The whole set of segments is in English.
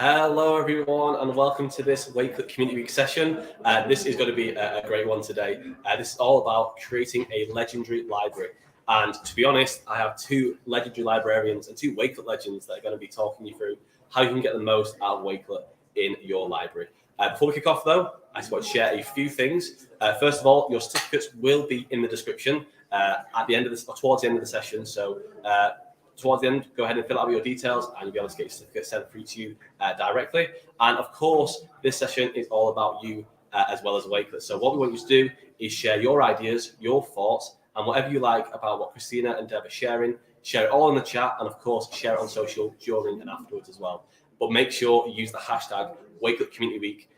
Hello, everyone, and welcome to this Wakelet Community Week session. This is going to be a great one today. This is all about creating a legendary library. And to be honest, I have two legendary librarians and two Wakelet legends that are going to be talking you through how you can get the most out of Wakelet in your library. Before we kick off, though, I just want to share a few things. First of all, your certificates will be in the description at the end of this, or towards the end of the session. So towards the end, go ahead and fill out your details and you'll be able to get your certificate sent through to you directly. And of course, this session is all about you as well as Wakelet. So what we want you to do is share your ideas, your thoughts, and whatever you like about what Christina and Deb are sharing, share it all in the chat, and of course, share it on social during and afterwards as well. But make sure you use the hashtag Wakelet Community Week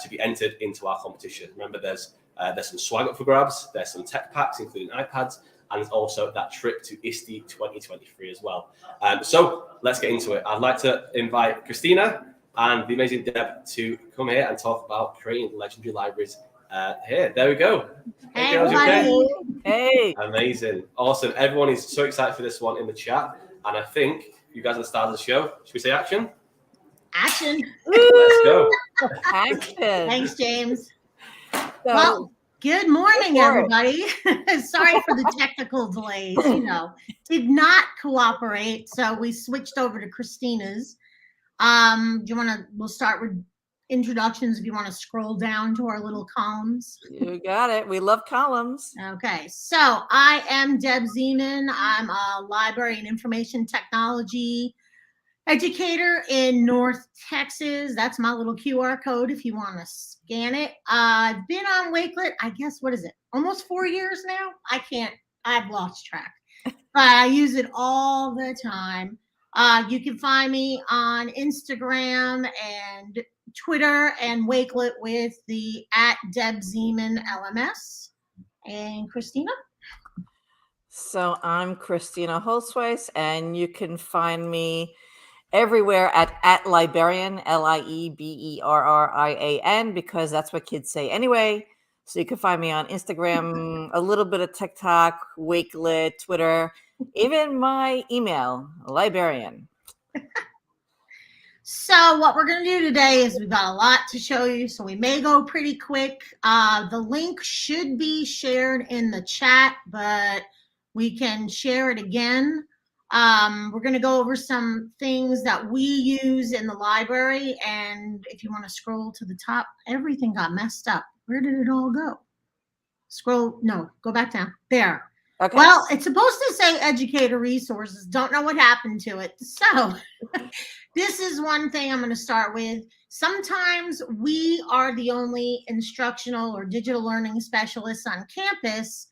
to be entered into our competition. Remember, there's some swag up for grabs, there's some tech packs, including iPads, and there's also that trip to ISTE 2023 as well. So let's get into it. I'd like to invite Christina and the amazing Deb to come here and talk about creating legendary libraries here. There we go. Hey, everybody. Hey. Amazing. Awesome. Everyone is so excited for this one in the chat. And I think you guys are the stars of the show. Should we say action? Action. Let's go. Action. Thanks, James. So, good morning, everybody. Sorry for the technical delays, did not cooperate. So we switched over to Christina's. We'll start with introductions if you want to scroll down to our little columns. You got it. We love columns. Okay. So I am Deb Zeman. I'm a library and information technology educator in North Texas. That's my little QR code if you want to scan it. I've been on Wakelet, I guess, what is it? Almost 4 years now? I've lost track. But I use it all the time. You can find me on Instagram and Twitter and Wakelet with the @DebZemanLMS. And Christina? So I'm Christina Holzweiss, and you can find me everywhere at Librarian, LIEBERRIAN, because that's what kids say anyway. So you can find me on Instagram, a little bit of TikTok, Wakelet, Twitter, even my email, Librarian. So what we're going to do today is we've got a lot to show you, so we may go pretty quick. The link should be shared in the chat, but we can share it again. We're going to go over some things that we use in the library, and if you want to scroll to the top, everything got messed up. Where did it all go? Go back down. There. Okay. Well, it's supposed to say educator resources. Don't know what happened to it. So this is one thing I'm going to start with. Sometimes we are the only instructional or digital learning specialists on campus.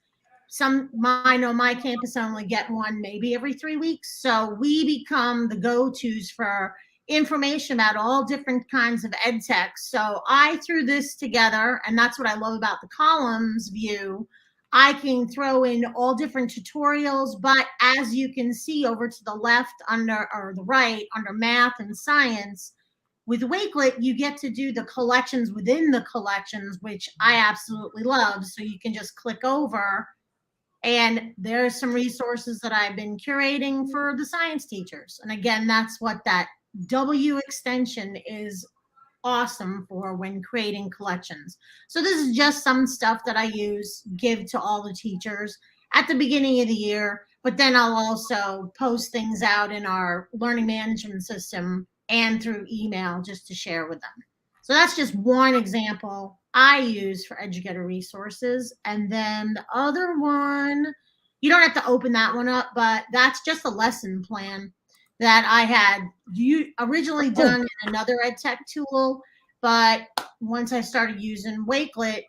I know my campus only get one maybe every 3 weeks. So we become the go-tos for information about all different kinds of ed tech. So I threw this together, and that's what I love about the columns view. I can throw in all different tutorials, but as you can see over to the left or the right under math and science, with Wakelet, you get to do the collections within the collections, which I absolutely love. So you can just click over, and there's some resources that I've been curating for the science teachers. And again, that's what that W extension is awesome for when creating collections. So this is just some stuff that I give to all the teachers at the beginning of the year, but then I'll also post things out in our learning management system and through email just to share with them. So that's just one example I use for educator resources. And then the other one, you don't have to open that one up, but that's just a lesson plan that I had originally done in another ed tech tool. But once I started using Wakelet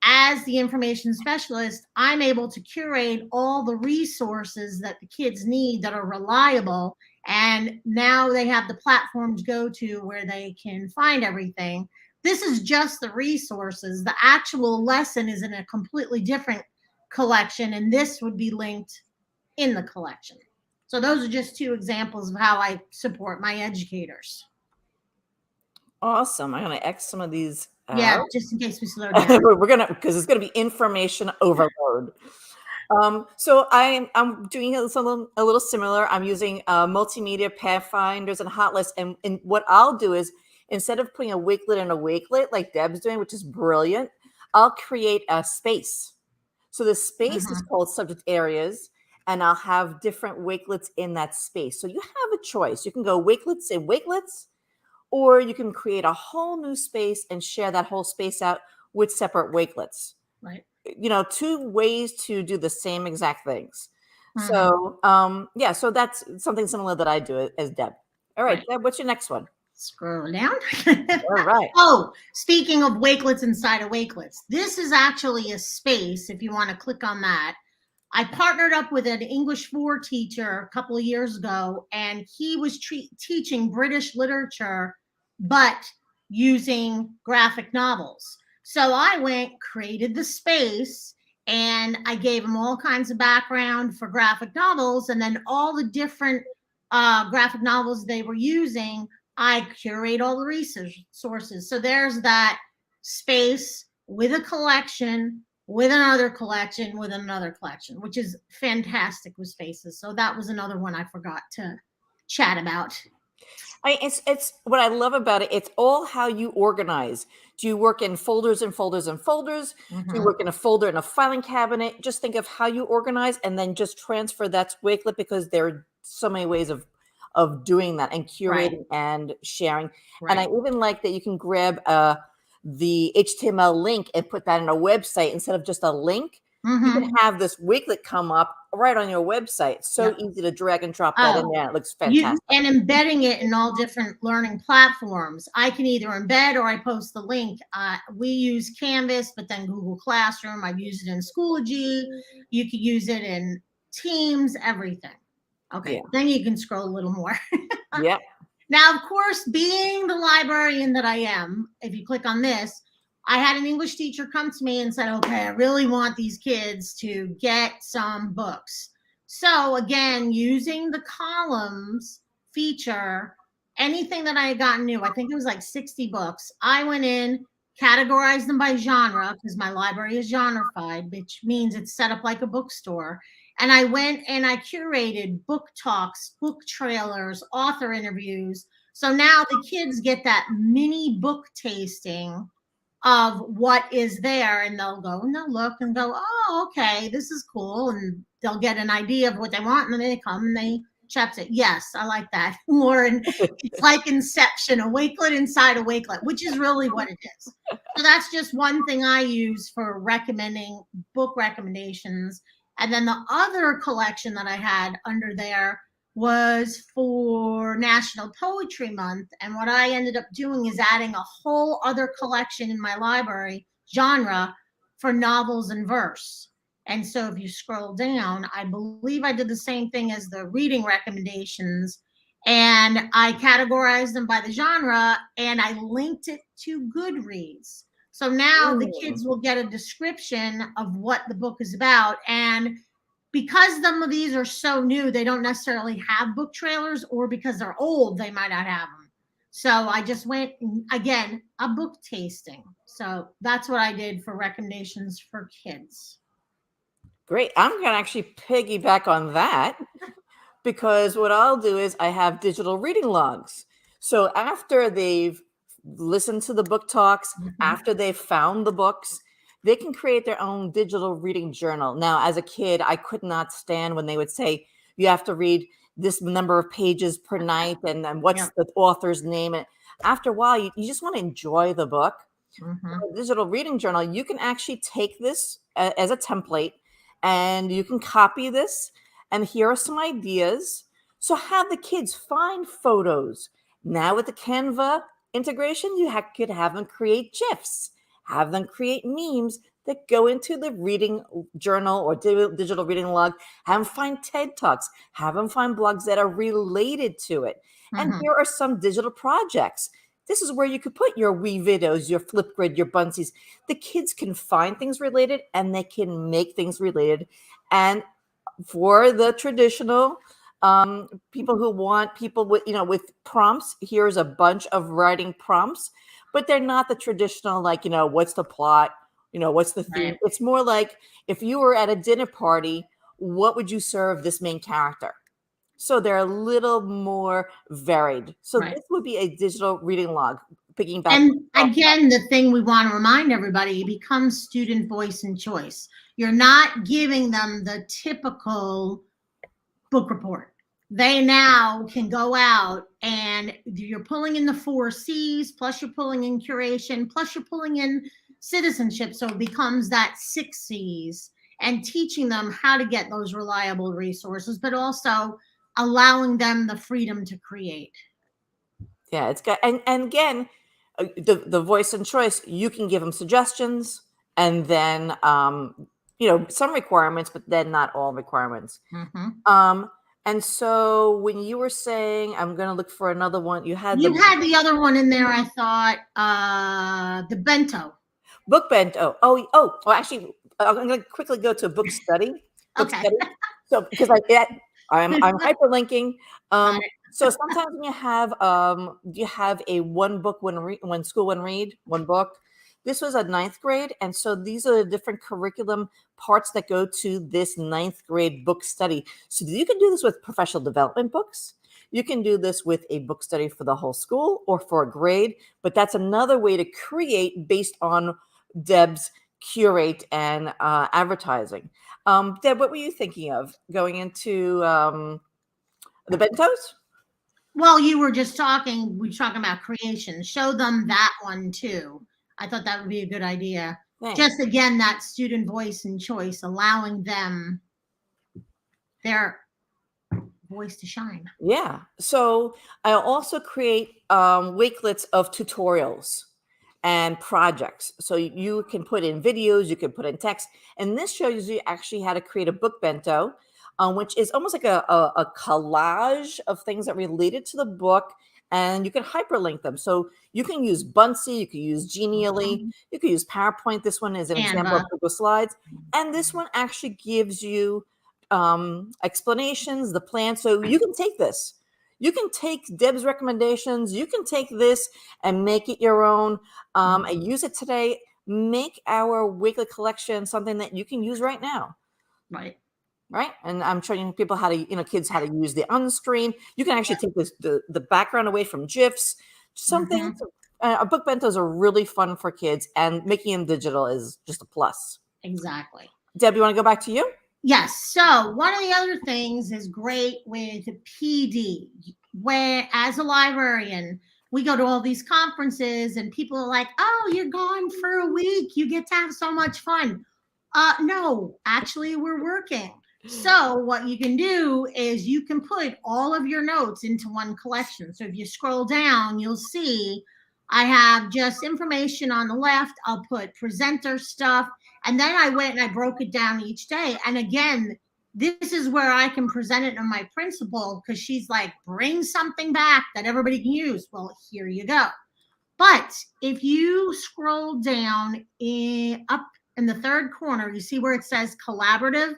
as the information specialist, I'm able to curate all the resources that the kids need that are reliable. And now they have the platform to go to where they can find everything. This is just the resources. The actual lesson is in a completely different collection, and this would be linked in the collection. So those are just two examples of how I support my educators. Awesome. I'm going to X some of these out. Yeah, just in case we slow down. Because it's going to be information overload. So I'm doing a little similar. I'm using multimedia pathfinders and hot lists, and what I'll do is instead of putting a Wakelet in a Wakelet like Deb's doing, which is brilliant, I'll create a space. So the space is called subject areas, and I'll have different Wakelets in that space. So you have a choice. You can go Wakelets in Wakelets, or you can create a whole new space and share that whole space out with separate Wakelets. Right. Two ways to do the same exact things. Mhm. So, so that's something similar that I do as Deb. All right, Right. Deb, what's your next one? Scroll down. All right. Oh, speaking of Wakelets inside of Wakelets, this is actually a space. If you want to click on that, I partnered up with an English 4 teacher a couple of years ago, and he was teaching British literature, but using graphic novels. So I created the space, and I gave him all kinds of background for graphic novels, and then all the different graphic novels they were using, I curate all the resources. So there's that space with a collection, with another collection, with another collection, which is fantastic with spaces. So that was another one I forgot to chat about. It's what I love about it. It's all how you organize. Do you work in folders and folders and folders? Do you work in a folder in a filing cabinet? Just think of how you organize, and then just transfer that to Wakelet, because there are so many ways of doing that and curating and sharing. Right. And I even like that you can grab the HTML link and put that in a website instead of just a link. You can have this Wakelet come up right on your website. So easy to drag and drop that in there. It looks fantastic. And embedding it in all different learning platforms. I can either embed or I post the link. We use Canvas, but then Google Classroom. I've used it in Schoology. You could use it in Teams, everything. Okay, then you can scroll a little more. Yep. Now, of course, being the librarian that I am, if you click on this, I had an English teacher come to me and said, okay, I really want these kids to get some books. So again, using the columns feature, anything that I had gotten new, I think it was like 60 books. I went in, categorized them by genre, because my library is genreified, which means it's set up like a bookstore. And I went and I curated book talks, book trailers, author interviews. So now the kids get that mini book tasting of what is there, and they'll go and they'll look and go, oh, okay, this is cool. And they'll get an idea of what they want, and then they come and they chat it. Yes, I like that. Lauren, it's like Inception, a Wakelet inside a Wakelet, which is really what it is. So that's just one thing I use for recommending book recommendations. And then the other collection that I had under there was for National Poetry Month. And what I ended up doing is adding a whole other collection in my library, genre, for novels and verse. And so if you scroll down, I believe I did the same thing as the reading recommendations. And I categorized them by the genre, and I linked it to Goodreads. So now the kids will get a description of what the book is about. And because some of these are so new, they don't necessarily have book trailers, or because they're old, they might not have them. So I just went, again, a book tasting. So that's what I did for recommendations for kids. Great. I'm going to actually piggyback on that, because what I'll do is I have digital reading logs. So after they've listened to the book talks, after they've found the books, they can create their own digital reading journal. Now, as a kid, I could not stand when they would say, you have to read this number of pages per night, and then what's the author's name. And after a while, you just want to enjoy the book. A digital reading journal, you can actually take this as a template, and you can copy this. And here are some ideas. So have the kids find photos. Now with the Canva integration, you could have them create GIFs. Have them create memes that go into the reading journal or digital reading log. Have them find TED Talks. Have them find blogs that are related to it. And here are some digital projects. This is where you could put your Wii videos, your Flipgrid, your Bunsies. The kids can find things related, and they can make things related. And for the traditional people who want people with prompts, here's a bunch of writing prompts. But they're not the traditional, what's the plot? What's the theme? Right. It's more like if you were at a dinner party, what would you serve this main character? So they're a little more varied. So Right. this would be a digital reading log, picking back. And again, the thing we want to remind everybody, it becomes student voice and choice. You're not giving them the typical book report. They now can go out and you're pulling in the 4 C's, plus you're pulling in curation, plus you're pulling in citizenship. So it becomes that 6 C's, and teaching them how to get those reliable resources, but also allowing them the freedom to create. Yeah, it's got, and again, the voice and choice, you can give them suggestions, and then some requirements, but then not all requirements. And so when you were saying, I'm going to look for another one, you had the other one in there. I thought the bento book bento. Oh, actually, I'm going to quickly go to book study. Okay. Study. So because I'm hyperlinking. So sometimes when you have a one book, one school, one read, one book. This was a 9th grade. And so these are the different curriculum parts that go to this 9th grade book study. So you can do this with professional development books. You can do this with a book study for the whole school or for a grade. But that's another way to create based on Deb's curate and advertising. Deb, what were you thinking of going into the bentos? Well, we were talking about creation. Show them that one too. I thought that would be a good idea. Thanks. Just again, that student voice and choice, allowing them their voice to shine. Yeah. So I also create wakelets of tutorials and projects. So you can put in videos, you can put in text, and this shows you actually how to create a book bento, which is almost like a collage of things that related to the book, and you can hyperlink them. So you can use Buncee, you can use Genially, you can use PowerPoint. This one is an example of Google Slides, and this one actually gives you explanations, the plan. So you can take this. You can take Deb's recommendations. You can take this and make it your own and use it today. Make our Wakelet collection something that you can use right now. Right. And I'm showing people how to, kids how to use the unscreen. You can actually take the background away from GIFs. Something. Book bentos are really fun for kids, and making them digital is just a plus. Exactly. Deb, you want to go back to you? Yes. So one of the other things is great with PD, where as a librarian, we go to all these conferences and people are like, oh, you're gone for a week. You get to have so much fun. No, actually, we're working. So what you can do is you can put all of your notes into one collection. So if you scroll down, you'll see I have just information on the left. I'll put presenter stuff. And then I went and I broke it down each day. And again, this is where I can present it to my principal, because she's like, bring something back that everybody can use. Well, here you go. But if you scroll down up in the third corner, you see where it says collaborative.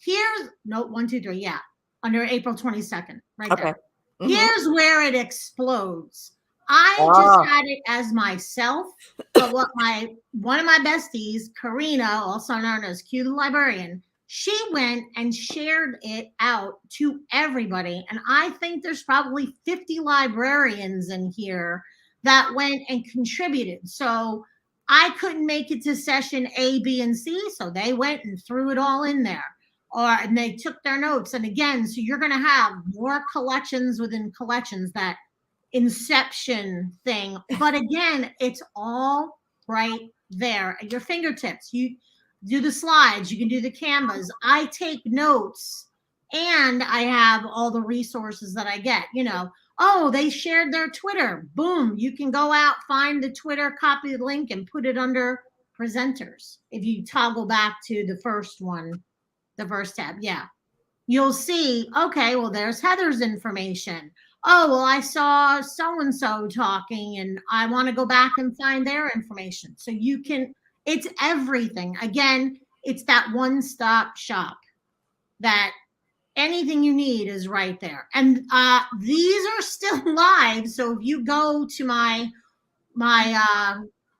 Here's note 1, 2, 3. Yeah. Under April 22nd, right there. Here's where it explodes. I just had it as myself, but one of my besties, Karina, also known as Q the Librarian, she went and shared it out to everybody. And I think there's probably 50 librarians in here that went and contributed. So I couldn't make it to session A, B, and C, so they went and threw it all in there. And they took their notes. And again, so you're going to have more collections within collections, that inception thing. But again, it's all right there at your fingertips. You do the slides, you can do the canvas. I take notes, and I have all the resources that I get. Oh, they shared their Twitter. Boom, you can go out, find the Twitter, copy the link, and put it under presenters. If you toggle back to the first one, the first tab, you'll see, okay, well, there's Heather's information. Oh, well, I saw so-and-so talking, and I want to go back and find their information. So you can, it's everything. Again, it's that one-stop shop that anything you need is right there. And these are still live. So if you go to my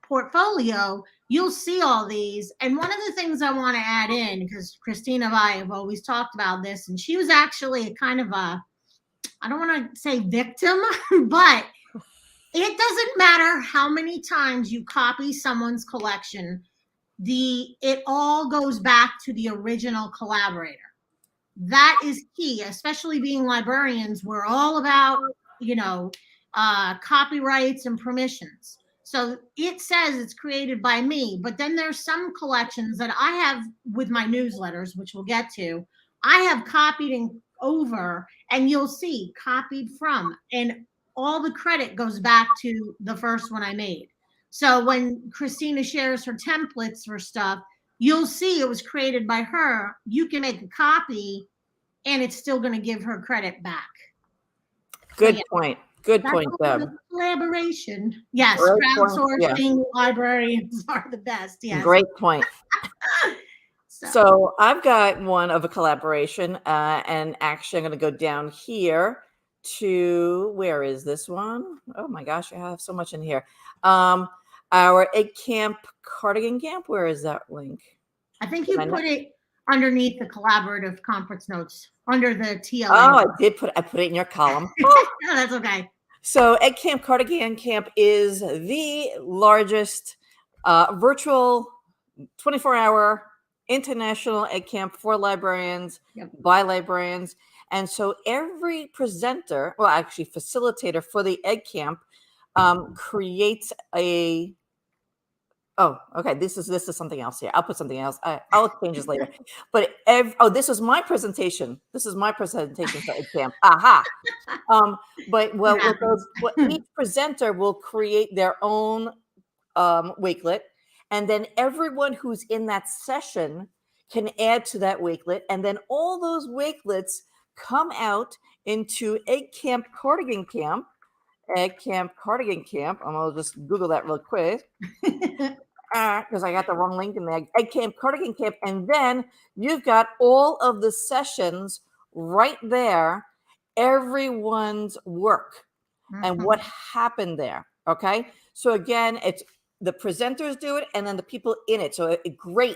portfolio, you'll see all these. And one of the things I want to add in, because Christina and I have always talked about this, and she was actually a kind of a, I don't want to say victim, but it doesn't matter how many times you copy someone's collection, it all goes back to the original collaborator. That is key, especially being librarians. We're all about, copyrights and permissions. So it says it's created by me, but then there's some collections that I have with my newsletters, which we'll get to. I have copied and over, and you'll see copied from, and all the credit goes back to the first one I made. So when Christina shares her templates for stuff, you'll see it was created by her. You can make a copy and it's still going to give her credit back. Good point. Good point, Deb. Collaboration. Yes, Great crowdsourcing point. librarians are the best. Yes. Great point. So I've got one of a collaboration, and actually I'm going to go down here to, where is this one? Oh my gosh, I have so much in here. Our Egg Camp Cardigan Camp. Where is that link? I think you put it underneath the collaborative conference notes, under the TLA. Oh, I put it in your column. No, that's okay. So Egg Camp Cardigan Camp is the largest virtual 24-hour international egg camp for librarians, by librarians. And so every presenter, well, actually facilitator for the egg camp, creates a, this is something else here. I'll put something else. I'll change this later. But this is my presentation. This is my presentation for egg camp. Aha. But each presenter will create their own Wakelet. And then everyone who's in that session can add to that Wakelet. And then all those Wakelets come out into Egg Camp Cardigan Camp. Egg Camp Cardigan Camp. I'm going to just Google that real quick. Because I got the wrong link in there. Egg Camp Cardigan Camp. And then you've got all of the sessions right there. Everyone's work and what happened there. Okay. So again, it's the presenters do it, and then the people in it. So great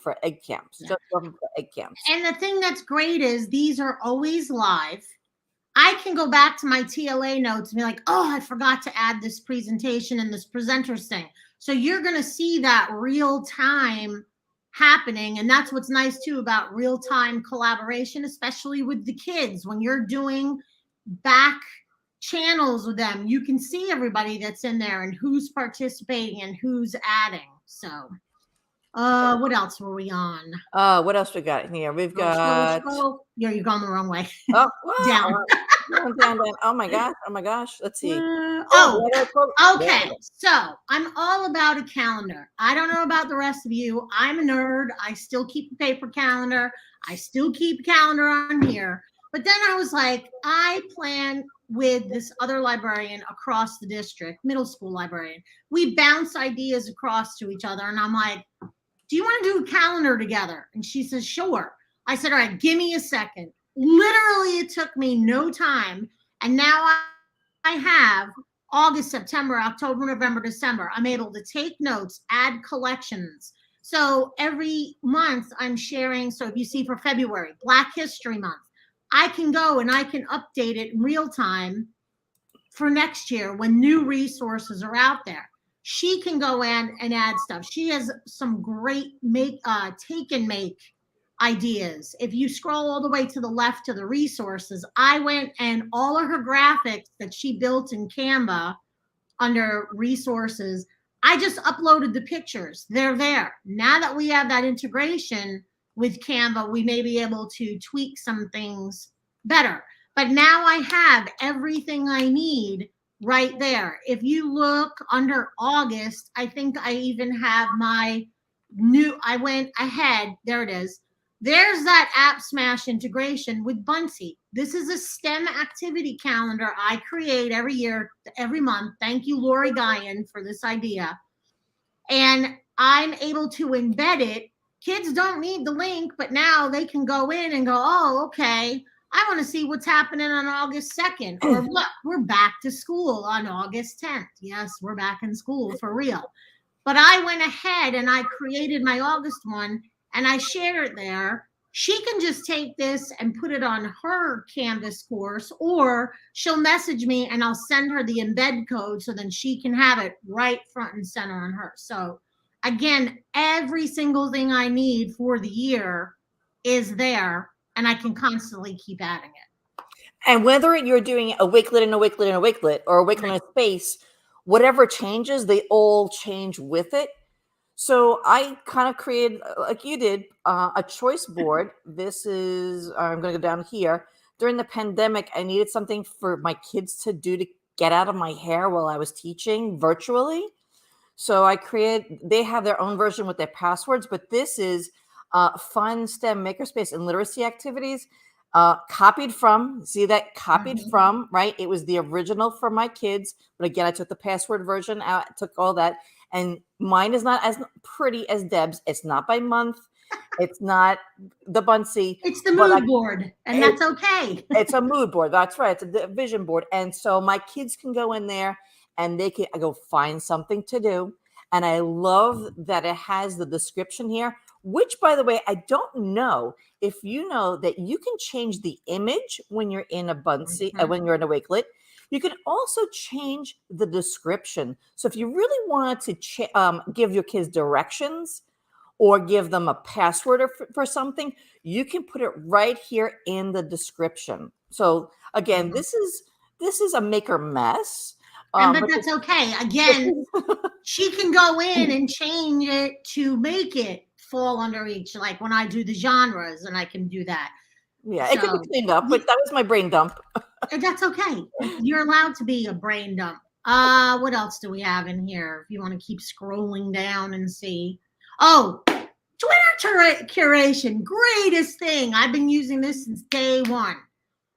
for egg camps. Just for egg camps. And the thing that's great is these are always live. I can go back to my TLA notes and be like, oh, I forgot to add this presentation and this presenters thing. So you're going to see that real time happening. And that's what's nice too about real time collaboration, especially with the kids. When you're doing back channels with them, you can see everybody that's in there and who's participating and who's adding. So what else were we on? What else we got in here? We've got you're going the wrong way. Oh, down. down. Oh my gosh. Let's see. Okay. So I'm all about a calendar. I don't know about the rest of you. I'm a nerd. I still keep a paper calendar. I still keep a calendar on here. But then I was like, I plan with this other librarian across the district, middle school librarian. We bounce ideas across to each other. And I'm like, do you want to do a calendar together? And she says, sure. I said, all right, give me a second. Literally, it took me no time. And now I have August, September, October, November, December. I'm able to take notes, add collections. So every month I'm sharing. So if you see for February, Black History Month, I can go and I can update it in real time for next year when new resources are out there. She can go in and add stuff. She has some great take and make ideas. If you scroll all the way to the left to the resources, I went and all of her graphics that she built in Canva under resources, I just uploaded the pictures. They're there. Now that we have that integration with Canva, we may be able to tweak some things better. But now I have everything I need right there. If you look under August, I think I even have my new, I went ahead. There it is. There's that App Smash integration with Buncee. This is a STEM activity calendar I create every year, every month. Thank you, Lori Guyan, for this idea. And I'm able to embed it. Kids don't need the link, but now they can go in and go, oh, okay. I want to see what's happening on August 2nd. Or look, we're back to school on August 10th. Yes, we're back in school for real. But I went ahead and I created my August one and I shared it there. She can just take this and put it on her Canvas course, or she'll message me and I'll send her the embed code so then she can have it right front and center on her. So again, every single thing I need for the year is there, and I can constantly keep adding it. And whether you're doing a Wakelet and a Wakelet and a Wakelet, or a Wakelet in a space, whatever changes, they all change with it. So I kind of created, like you did, a choice board. This is, I'm going to go down here. During the pandemic, I needed something for my kids to do to get out of my hair while I was teaching virtually. So I created, they have their own version with their passwords, but this is fun STEM makerspace and literacy activities. Copied from, see that? Copied from, right? It was the original for my kids. But again, I took the password version out, took all that. And mine is not as pretty as Deb's. It's not by month. It's not the Bunsey. It's the mood board, and that's okay. It's a mood board. That's right. It's a vision board. And so my kids can go in there and they can go find something to do. And I love that it has the description here, which, by the way, I don't know if you know that you can change the image when you're in a Bunsey, when you're in a Wakelet. You can also change the description. So if you really wanted to give your kids directions or give them a password for something, you can put it right here in the description. So again, this is a maker mess. But that's okay. Again, she can go in and change it to make it fall under each, like when I do the genres, and I can do that. Yeah, it can be cleaned up, but that was my brain dump. That's okay. You're allowed to be a brain dump. What else do we have in here? If you want to keep scrolling down and see. Oh, Twitter curation, greatest thing. I've been using this since day one.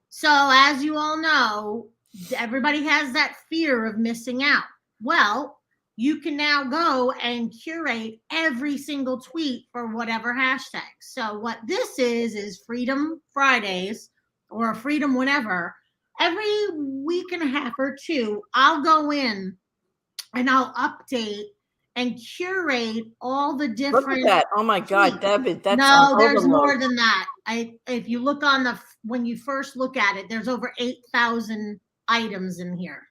So as you all know, everybody has that fear of missing out. Well, you can now go and curate every single tweet for whatever hashtag. So what this is Freedom Fridays or Freedom whenever. Every week and a half or two, I'll go in and I'll update and curate all the different. Look at that. Oh my God, Debbie, that's no, there's more than that. If you look on when you first look at it, there's over 8,000 items in here.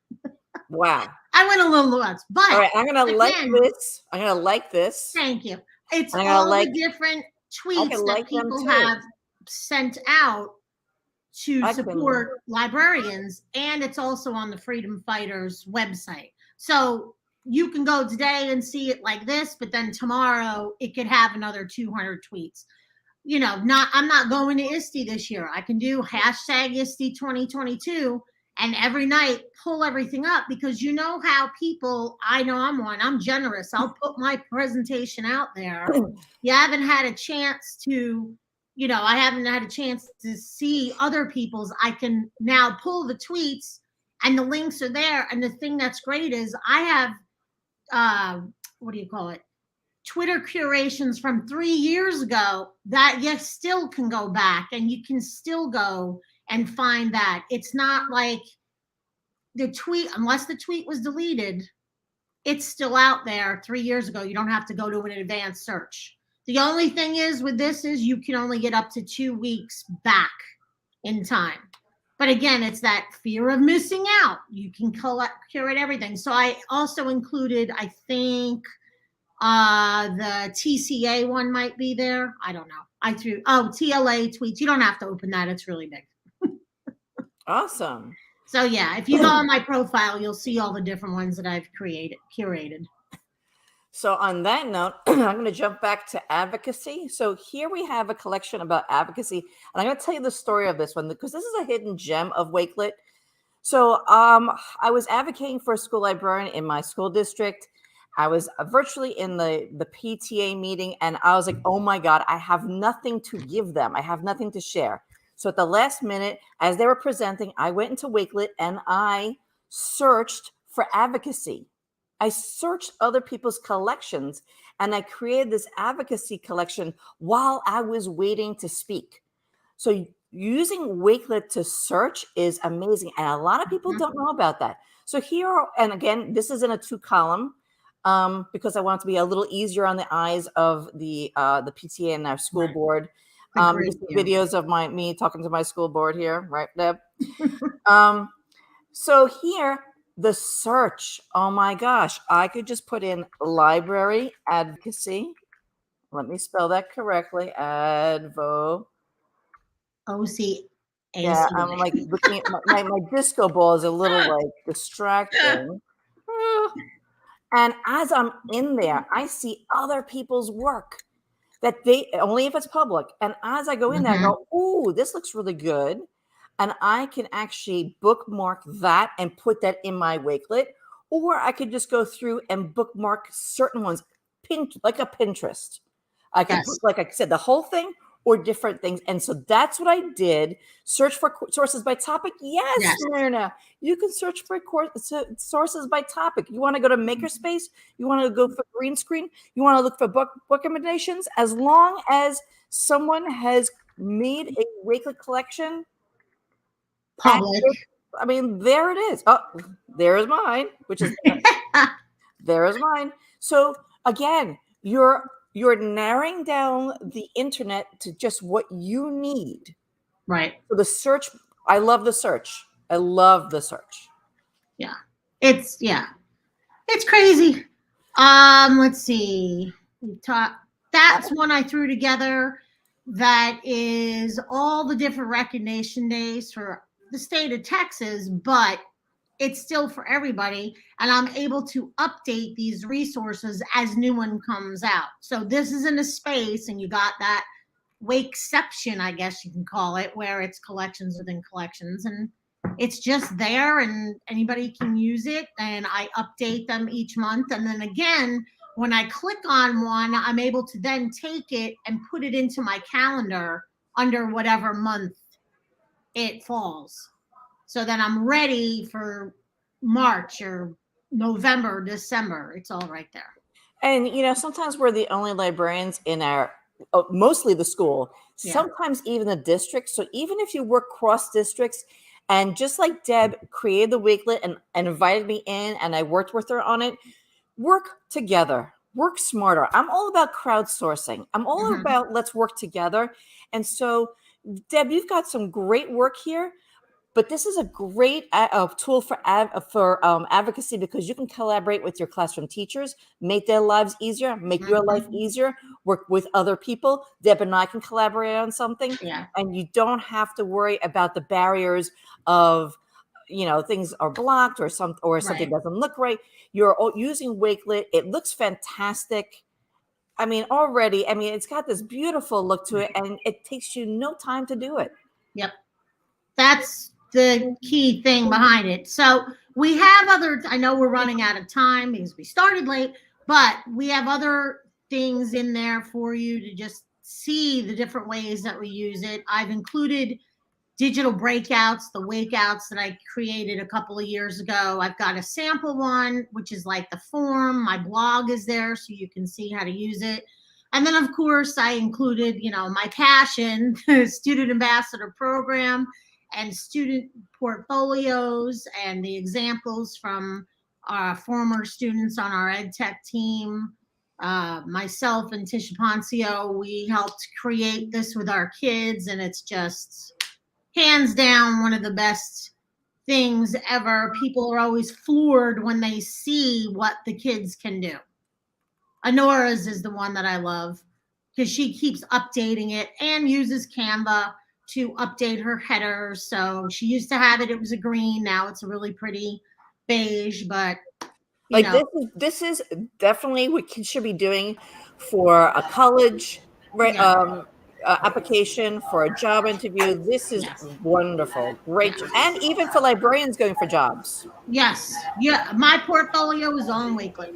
Wow. I went a little nuts, but all right, I'm gonna like this. I'm gonna like this. Thank you. It's all the different tweets that people have sent out to support librarians, and it's also on the Freedom Fighters website. So you can go today and see it like this, but then tomorrow it could have another 200 tweets. You know, I'm not going to ISTE this year. I can do hashtag ISTE 2022 and every night pull everything up, because you know how people, I know I'm generous. I'll put my presentation out there. You haven't had a chance to, I haven't had a chance to see other people's. I can now pull the tweets and the links are there. And the thing that's great is I have, Twitter curations from 3 years ago that you still can go back and you can still go and find that. It's not like the tweet, unless the tweet was deleted, it's still out there 3 years ago. You don't have to go to an advanced search. The only thing is with this is you can only get up to 2 weeks back in time. But again, it's that fear of missing out. You can curate everything. So I also included, I think, the TCA one might be there. I don't know. TLA tweets. You don't have to open that. It's really big. Awesome. So yeah, if you go on my profile, you'll see all the different ones that I've curated. So on that note, I'm going to jump back to advocacy. So here we have a collection about advocacy. And I'm going to tell you the story of this one because this is a hidden gem of Wakelet. So I was advocating for a school librarian in my school district. I was virtually in the PTA meeting and I was like, oh my God, I have nothing to give them. I have nothing to share. So at the last minute, as they were presenting, I went into Wakelet and I searched for advocacy. I searched other people's collections and I created this advocacy collection while I was waiting to speak. So using Wakelet to search is amazing. And a lot of people don't know about that. So here, and again, this is in a 2-column because I want it to be a little easier on the eyes of the PTA and our school board. This is videos of me talking to my school board here, right, Deb? So here, the search, oh my gosh, I could just put in library advocacy. Let me spell that correctly. O-C-A-C. Yeah, I'm like looking at my disco ball is a little like distracting. And as I'm in there, I see other people's work that they only if it's public. And as I go in there, I go, ooh, this looks really good. And I can actually bookmark that and put that in my Wakelet. Or I could just go through and bookmark certain ones, like a Pinterest. I can put, like I said, the whole thing or different things. And so that's what I did. Search for sources by topic. Yes, Myrna. You can search for sources by topic. You want to go to Makerspace? You want to go for green screen? You want to look for book recommendations? As long as someone has made a Wakelet collection, public. I mean, there it is. Oh, there's mine, which is there's mine. So again, you're narrowing down the internet to just what you need. Right. So the search, I love the search. I love the search. Yeah. It's crazy. Let's see. That's one I threw together. That is all the different recognition days for the state of Texas, but it's still for everybody. And I'm able to update these resources as new one comes out. So this is in a space, and you got that Wakeception, I guess you can call it, where it's collections within collections. And it's just there and anybody can use it. And I update them each month. And then again, when I click on one, I'm able to then take it and put it into my calendar under whatever month it falls. So then I'm ready for March or November, December. It's all right there. And, sometimes we're the only librarians in our, mostly the school, sometimes even the district. So even if you work cross districts, and just like Deb created the Wakelet and invited me in and I worked with her on it, work together, work smarter. I'm all about crowdsourcing. I'm all about let's work together. And so, Deb, you've got some great work here, but this is a great tool for advocacy because you can collaborate with your classroom teachers, make their lives easier, make your life easier, work with other people. Deb and I can collaborate on something, and you don't have to worry about the barriers of things are blocked or something doesn't look right. You're using Wakelet. It looks fantastic. I mean, it's got this beautiful look to it, and it takes you no time to do it. Yep. That's the key thing behind it. So we have I know we're running out of time because we started late, but we have other things in there for you to just see the different ways that we use it. I've included digital breakouts, the wakeouts that I created a couple of years ago. I've got a sample one, which is like the form. My blog is there so you can see how to use it. And then, of course, I included, my passion, student ambassador program and student portfolios and the examples from our former students on our ed tech team. Myself and Tisha Poncio, we helped create this with our kids, and it's just hands down one of the best things ever. People are always floored when they see what the kids can do. Honora's is the one that I love because she keeps updating it and uses Canva to update her headers. So she used to have it was a green. Now it's a really pretty beige, but this is definitely what kids should be doing for a college application, for a job interview. This is wonderful. Great. And even for librarians going for jobs. Yes. Yeah. My portfolio is on Wakelet.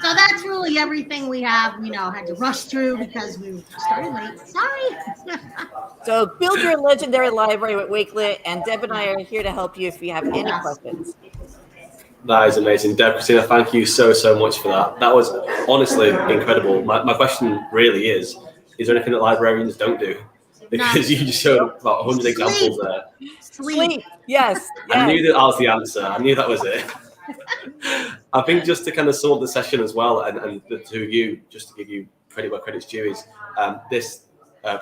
So that's really everything we have. Had to rush through because we started late. Sorry. So build your legendary library with Wakelet, and Deb and I are here to help you if you have any questions. That is amazing. Deb, Christina, thank you so much for that. That was honestly incredible. My question really is there anything that librarians don't do? because you just showed about 100 examples there. Sleep. Yes. I knew that was the answer. I knew that was it. I think just to kind of sum up the session as well, and the two of you, just to give you credit where credit's due, is this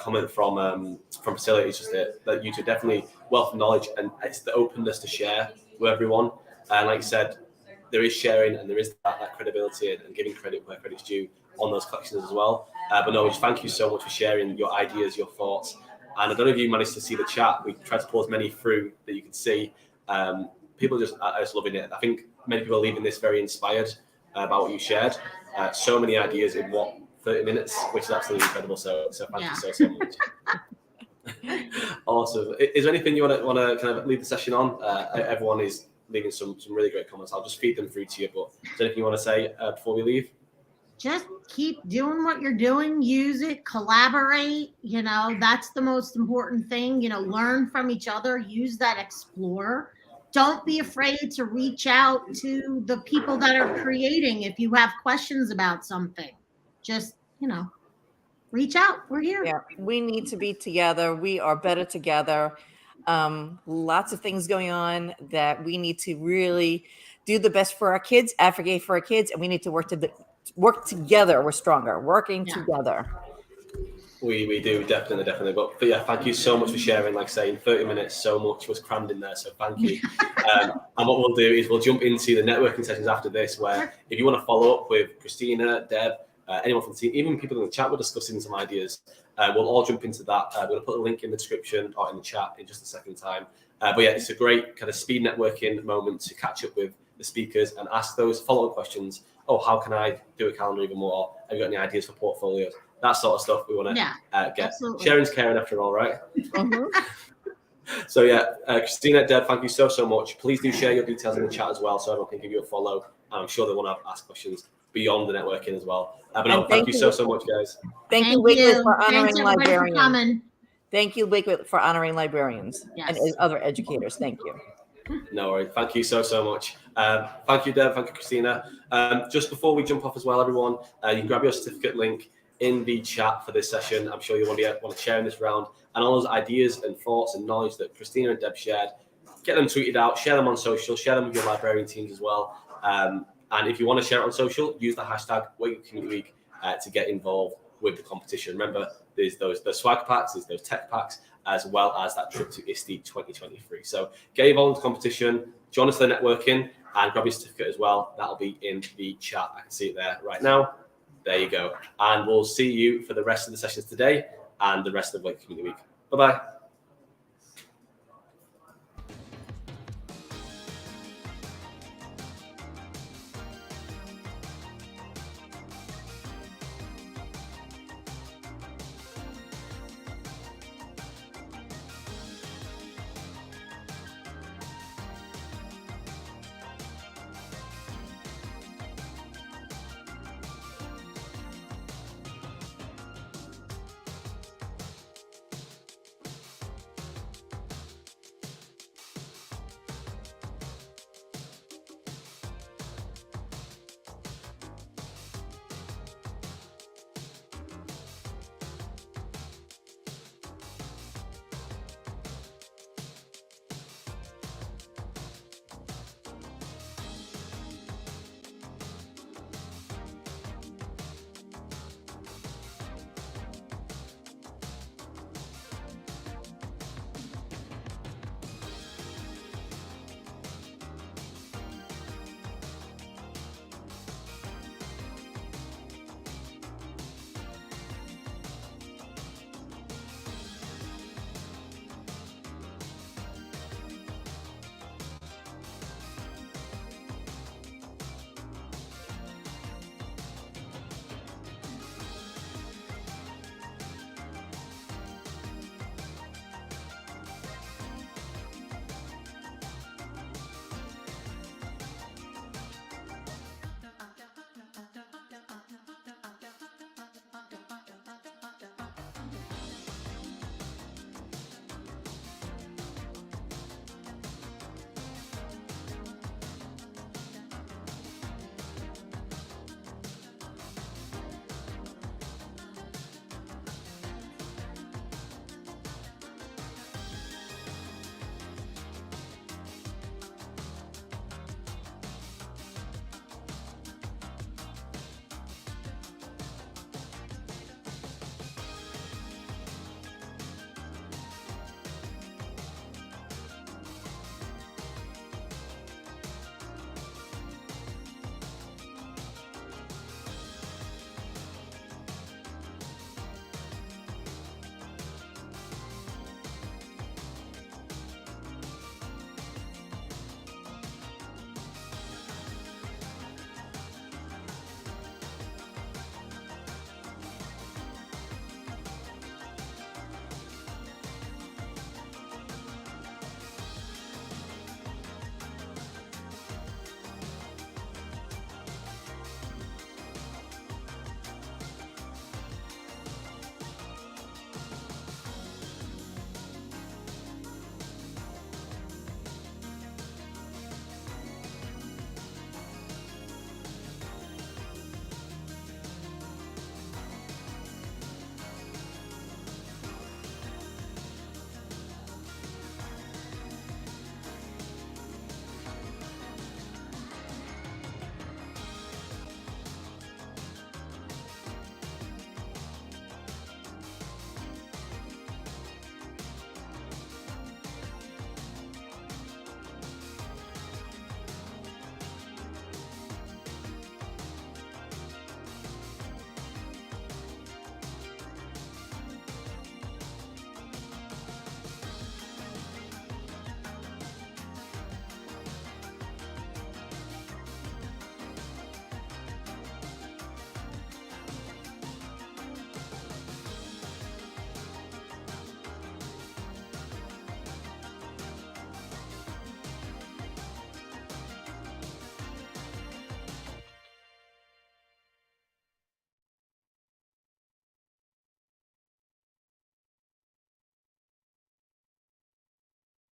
comment from Priscilla is just that you two are definitely wealth of knowledge, and it's the openness to share with everyone. And like you said, there is sharing and there is that credibility and giving credit where credit's due on those collections as well. But no, just thank you so much for sharing your ideas, your thoughts. And I don't know if you managed to see the chat. We tried to pull as many through that you could see. People are just loving it. I think many people are leaving this very inspired about what you shared. So many ideas in 30 minutes, which is absolutely incredible. So thank you so much. Awesome. Is there anything you want to kind of leave the session on? Everyone is leaving some really great comments. I'll just feed them through to you. But is there anything you want to say before we leave? Just keep doing what you're doing. Use it. Collaborate. That's the most important thing. Learn from each other. Use that. Explore. Don't be afraid to reach out to the people that are creating if you have questions about something. Just, reach out. We're here. Yeah, we need to be together. We are better together. Lots of things going on that we need to really do the best for our kids, advocate for our kids, and we need to work together. We're stronger, working together. We do, definitely. But yeah, thank you so much for sharing. Like I say, in 30 minutes, so much was crammed in there. So thank you. And what we'll do is we'll jump into the networking sessions after this, where if you want to follow up with Christina, Deb, anyone from the team, even people in the chat, we're discussing some ideas. We'll all jump into that. We're going to put a link in the description or in the chat in just a second time. But yeah, it's a great kind of speed networking moment to catch up with the speakers and ask those follow-up questions. Oh, how can I do a calendar even more? Have you got any ideas for portfolios? That sort of stuff we want to get. Absolutely. Sharing's caring after all, right? Mm-hmm. So yeah, Christina, Deb, thank you so much. Please do share your details in the chat as well so everyone can give you a follow. I'm sure they want to ask questions beyond the networking as well. But no, thank you so much, guys. Thank you, Wakelet, for honoring Thanks, everybody, librarians. for coming. Thank you, Wakelet, for honoring librarians and other educators. Thank you. No worries. Thank you so much. Thank you, Deb. Thank you, Christina. Just before we jump off as well, everyone, you can grab your certificate link in the chat for this session. I'm sure you want to share in this round, and all those ideas and thoughts and knowledge that Christina and Deb shared, get them tweeted out, share them on social, share them with your librarian teams as well. And if you want to share it on social, use the hashtag Wakelet Community Week to get involved with the competition. Remember, there's those swag packs, there's those tech packs, as well as that trip to ISTE 2023. So get involved in the competition, join us for the networking, and grab your certificate as well. That'll be in the chat. I can see it there right now. There you go. And we'll see you for the rest of the sessions today and the rest of Wakelet Community Week. Bye-bye.